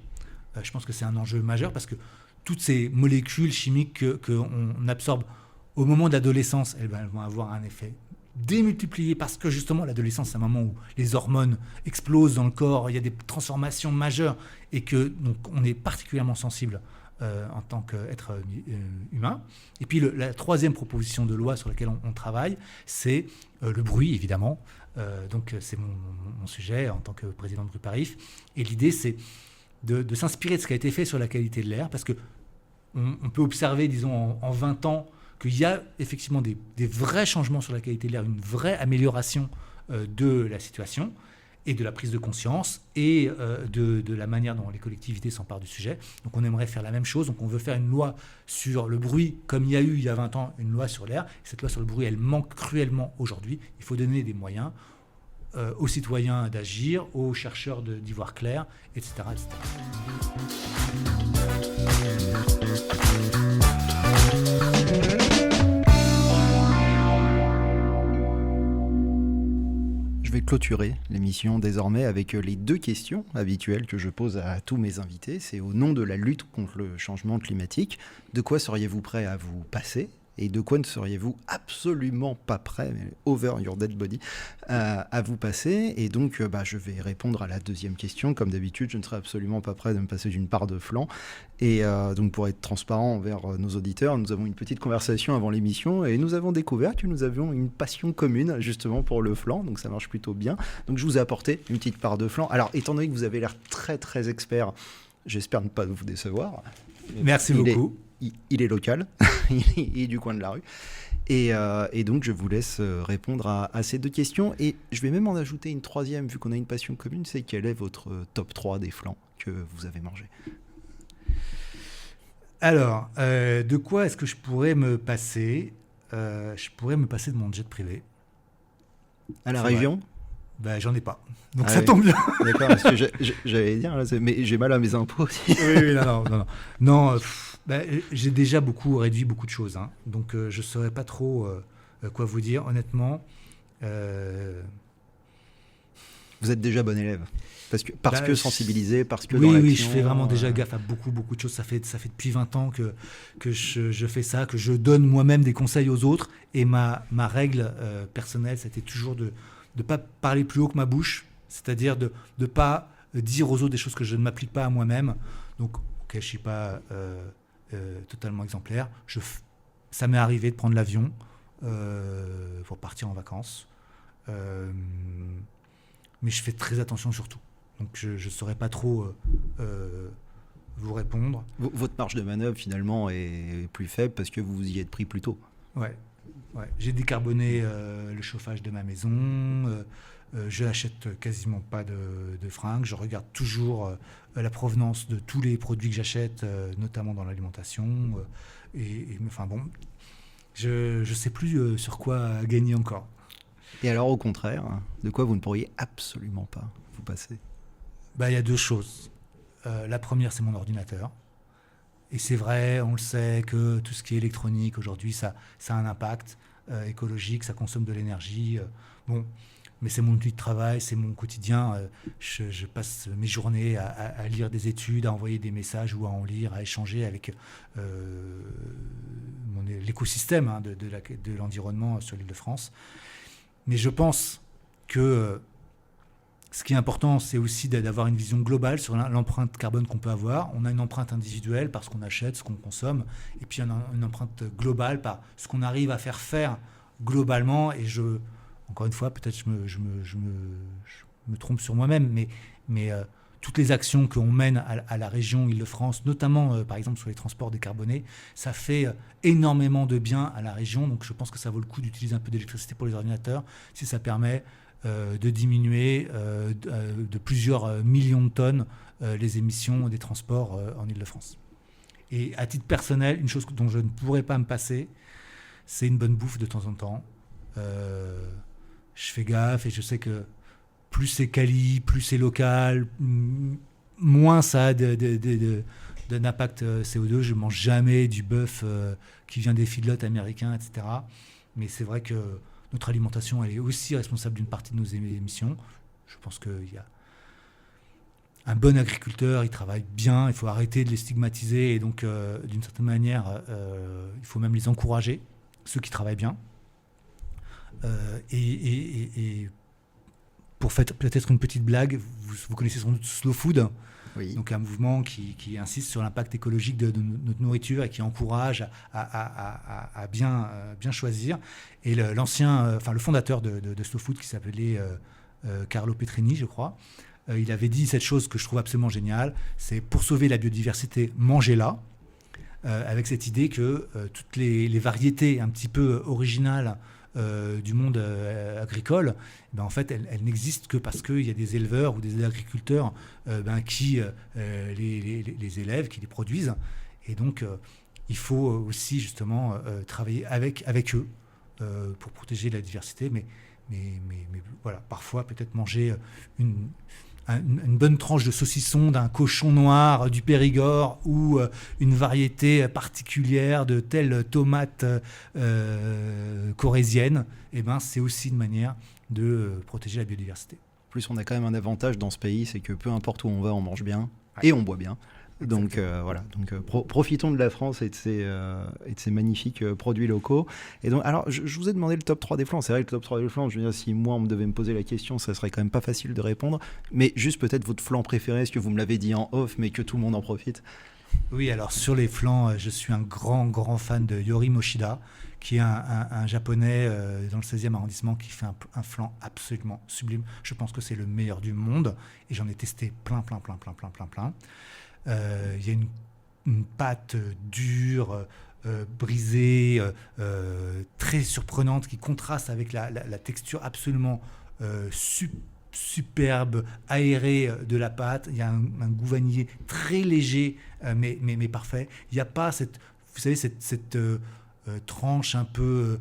Je pense que c'est un enjeu majeur, parce que toutes ces molécules chimiques qu'on absorbe au moment de l'adolescence, elles vont avoir un effet démultiplié, parce que justement l'adolescence, c'est un moment où les hormones explosent dans le corps, il y a des transformations majeures, et que donc on est particulièrement sensible en tant qu'être humain. Et puis la troisième proposition de loi sur laquelle on travaille, c'est le bruit, évidemment. Donc c'est mon sujet en tant que président de Gruparif. Et l'idée, c'est de s'inspirer de ce qui a été fait sur la qualité de l'air, parce que on peut observer, disons, en 20 ans, qu'il y a effectivement des vrais changements sur la qualité de l'air, une vraie amélioration de la situation et de la prise de conscience et de la manière dont les collectivités s'emparent du sujet. Donc on aimerait faire la même chose. Donc on veut faire une loi sur le bruit, comme il y a eu il y a 20 ans une loi sur l'air. Cette loi sur le bruit, elle manque cruellement aujourd'hui. Il faut donner des moyens aux citoyens d'agir, aux chercheurs d'y voir clair, etc., etc. Je vais clôturer l'émission désormais avec les 2 questions habituelles que je pose à tous mes invités. C'est au nom de la lutte contre le changement climatique. De quoi seriez-vous prêt à vous passer ? Et de quoi ne seriez-vous absolument pas prêt, mais over your dead body, à vous passer ? Et donc, je vais répondre à la 2e question. Comme d'habitude, je ne serai absolument pas prêt de me passer d'une part de flanc. Et donc, pour être transparent envers nos auditeurs, nous avons une petite conversation avant l'émission et nous avons découvert que nous avions une passion commune, justement, pour le flanc. Donc, ça marche plutôt bien. Donc, je vous ai apporté une petite part de flanc. Alors, étant donné que vous avez l'air très, très expert, j'espère ne pas vous décevoir. Merci beaucoup. Il est local, il est du coin de la rue. Et donc, je vous laisse répondre à ces 2 questions. Et je vais même en ajouter une 3e, vu qu'on a une passion commune, c'est quel est votre top 3 des flancs que vous avez mangé ? Alors, de quoi est-ce que je pourrais me passer ? Je pourrais me passer de mon jet privé. À la région ? J'en ai pas. Donc ça tombe bien. D'accord, parce que j'allais dire, là, mais j'ai mal à mes impôts aussi. Oui, non. J'ai déjà réduit beaucoup de choses. Hein. Donc je ne saurais pas trop quoi vous dire. Honnêtement, vous êtes déjà bon élève. Parce que sensibilisé, parce que oui, dans l'action... Oui, je fais vraiment déjà gaffe à beaucoup de choses. Ça fait depuis 20 ans que je fais ça, que je donne moi-même des conseils aux autres. Et ma règle personnelle, c'était toujours de ne pas parler plus haut que ma bouche, c'est-à-dire de ne pas dire aux autres des choses que je ne m'applique pas à moi-même. Donc, je ne suis pas totalement exemplaire. Ça m'est arrivé de prendre l'avion pour partir en vacances. Mais je fais très attention surtout. Donc, je ne saurais pas trop vous répondre. Votre marge de manœuvre, finalement, est plus faible parce que vous y êtes pris plus tôt. Ouais. J'ai décarboné le chauffage de ma maison. Je n'achète quasiment pas de fringues. Je regarde toujours la provenance de tous les produits que j'achète, notamment dans l'alimentation. Je ne sais plus sur quoi gagner encore. Et alors, au contraire, de quoi vous ne pourriez absolument pas vous passer ? Il y a 2 choses. La première, c'est mon ordinateur. Et c'est vrai, on le sait, que tout ce qui est électronique aujourd'hui, ça a un impact écologique, ça consomme de l'énergie. Mais c'est mon outil de travail, c'est mon quotidien. Je passe mes journées à lire des études, à envoyer des messages ou à en lire, à échanger avec l'écosystème de l'environnement sur l'île de France. Mais je pense que ce qui est important, c'est aussi d'avoir une vision globale sur l'empreinte carbone qu'on peut avoir. On a une empreinte individuelle par ce qu'on achète, ce qu'on consomme, et puis on a une empreinte globale par ce qu'on arrive à faire globalement. Et encore une fois, peut-être je me trompe sur moi-même, mais toutes les actions qu'on mène à la région Île-de-France, notamment par exemple sur les transports décarbonés, ça fait énormément de bien à la région. Donc je pense que ça vaut le coup d'utiliser un peu d'électricité pour les ordinateurs si ça permet de diminuer de plusieurs millions de tonnes les émissions des transports en Île-de-France. Et à titre personnel, une chose dont je ne pourrais pas me passer, c'est une bonne bouffe de temps en temps. Je fais gaffe et je sais que plus c'est quali, plus c'est local, moins ça a d'un impact CO2. Je ne mange jamais du bœuf qui vient des feedlots américains, etc. Mais c'est vrai que notre alimentation, elle est aussi responsable d'une partie de nos émissions. Je pense qu'il y a un bon agriculteur, il travaille bien, il faut arrêter de les stigmatiser et donc d'une certaine manière, il faut même les encourager, ceux qui travaillent bien. Et pour faire peut-être une petite blague, vous connaissez sans doute Slow Food. Oui. Donc un mouvement qui insiste sur l'impact écologique de notre nourriture et qui encourage à bien choisir. Et le fondateur de Slow Food, qui s'appelait Carlo Petrini, je crois, il avait dit cette chose que je trouve absolument géniale, c'est pour sauver la biodiversité, mangez-la, avec cette idée que toutes les variétés un petit peu originales du monde agricole, en fait, elles n'existent que parce qu'il y a des éleveurs ou des agriculteurs qui les élèvent, qui les produisent. Et donc, il faut aussi justement travailler avec eux pour protéger la diversité. Mais voilà, parfois, peut-être manger une bonne tranche de saucisson d'un cochon noir du Périgord ou une variété particulière de telle tomate corésienne, c'est aussi une manière de protéger la biodiversité. En plus, on a quand même un avantage dans ce pays, c'est que peu importe où on va, on mange bien et on boit bien. Donc voilà, profitons de la France et de ces magnifiques produits locaux. Et donc, alors, je vous ai demandé le top 3 des flancs. C'est vrai que le top 3 des flancs, je veux dire, si moi on devait me poser la question, ça serait quand même pas facile de répondre. Mais juste peut-être votre flanc préféré, est-ce que vous me l'avez dit en off, mais que tout le monde en profite? Oui, alors sur les flancs, je suis un grand fan de Yori Mochida, qui est un japonais dans le 16e arrondissement qui fait un flan absolument sublime. Je pense que c'est le meilleur du monde et j'en ai testé plein. Il y a une pâte dure, brisée, très surprenante, qui contraste avec la texture absolument superbe, aérée de la pâte. Il y a un goût vanillé très léger, mais parfait. Il n'y a pas cette tranche un peu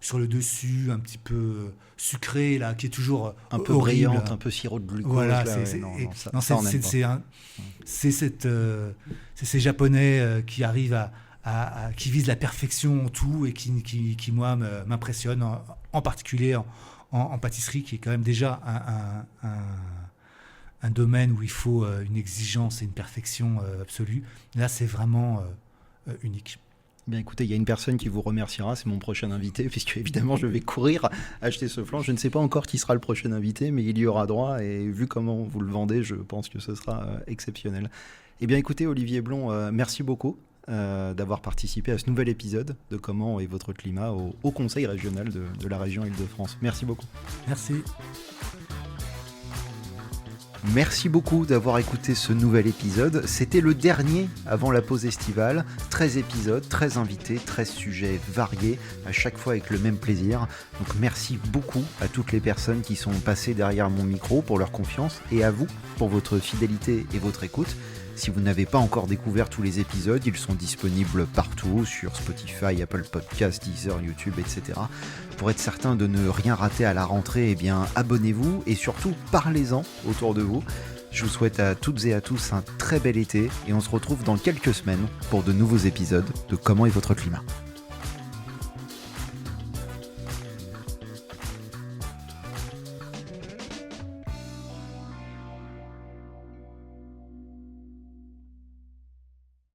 sur le dessus, un petit peu sucrée, là, qui est toujours un peu horrible. brillante, un peu sirop de glucose. Voilà, là, c'est ces Japonais qui arrivent qui visent la perfection en tout et qui moi, m'impressionnent, en particulier en pâtisserie, qui est quand même déjà un domaine où il faut une exigence et une perfection absolue. Là, c'est vraiment unique. Bien écoutez, il y a une personne qui vous remerciera, c'est mon prochain invité, puisque évidemment je vais courir acheter ce flan. Je ne sais pas encore qui sera le prochain invité, mais il y aura droit, et vu comment vous le vendez, je pense que ce sera exceptionnel. Eh bien écoutez, Olivier Blond, merci beaucoup d'avoir participé à ce nouvel épisode de Comment est votre climat au Conseil régional de la région Île-de-France. Merci beaucoup. Merci. Merci beaucoup d'avoir écouté ce nouvel épisode. C'était le dernier avant la pause estivale. 13 épisodes, 13 invités, 13 sujets variés, à chaque fois avec le même plaisir. Donc merci beaucoup à toutes les personnes qui sont passées derrière mon micro pour leur confiance et à vous pour votre fidélité et votre écoute. Si vous n'avez pas encore découvert tous les épisodes, ils sont disponibles partout, sur Spotify, Apple Podcasts, Deezer, YouTube, etc. Pour être certain de ne rien rater à la rentrée, eh bien, abonnez-vous et surtout parlez-en autour de vous. Je vous souhaite à toutes et à tous un très bel été et on se retrouve dans quelques semaines pour de nouveaux épisodes de Comment est votre climat.